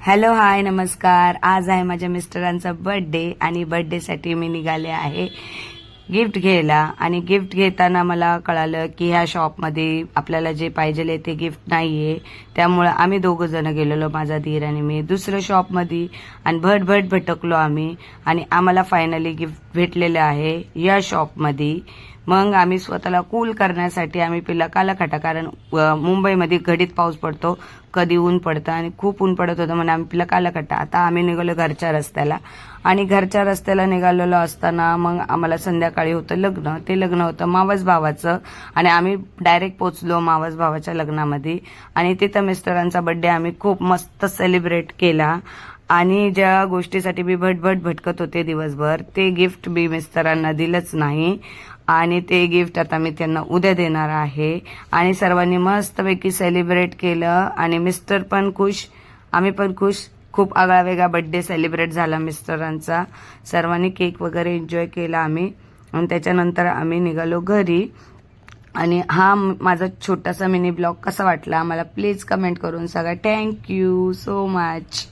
Hello hi नमस्कार. आज आहे माझ्या मिस्टरांचा बर्थडे आणि बर्थडेसाठी मी निघाले आहे गिफ्ट घ्यायला. आणि गिफ्ट घेताना मला कळालं की ह्या शॉपमध्ये आपल्याला जे पाहिजे ते गिफ्ट नाहीये. त्यामुळे आम्ही दोघं जण गेलेलो, माझा धीर आणि मी, दुसऱ्या शॉपमध्ये आणि भट भटकलो आम्ही आणि आम्हाला फायनली गिफ्ट भेटलेलं आहे या शॉपमध्ये. मग आम्ही स्वतःला कूल करण्यासाठी आम्ही पिला काला खटा, कारण मुंबईमध्ये घडीत पाऊस पडतो, कधी ऊन पडतं आणि खूप ऊन पडत होतं म्हणून आम्ही पिला काला खटा. आता आम्ही निघालो घरच्या रस्त्याला आणि घरच्या रस्त्याला निघालेलो असताना मग आम्हाला संध्याकाळी होतं लग्न. ते लग्न होतं मावस भावाचं आणि आम्ही डायरेक्ट पोचलो मावस भावाच्या लग्नामध्ये. आणि तिथं मिस्टरांचा बर्थडे आम्ही खूप मस्त सेलिब्रेट केला. आणि ज्या गोष्टीसाठी मी भटकत होते दिवसभर, ते गिफ्ट मी मिस्टरांना दिलंच नाही आणि ते गिफ्ट आता मी त्यांना उद्या देणार आहे. आणि सर्वांनी मस्तपैकी सेलिब्रेट केलं आणि मिस्टर पण खुश, आम्ही पण खुश. खूप आगळा वेगळा बर्थडे सेलिब्रेट झाला मिस्टरांचा. सर्वांनी केक वगैरे एन्जॉय केला आम्ही आणि त्याच्यानंतर आम्ही निघालो घरी. आणि हा माझा छोटासा मिनी ब्लॉग कसा वाटला मला प्लीज कमेंट करून सांगा. Thank you so much.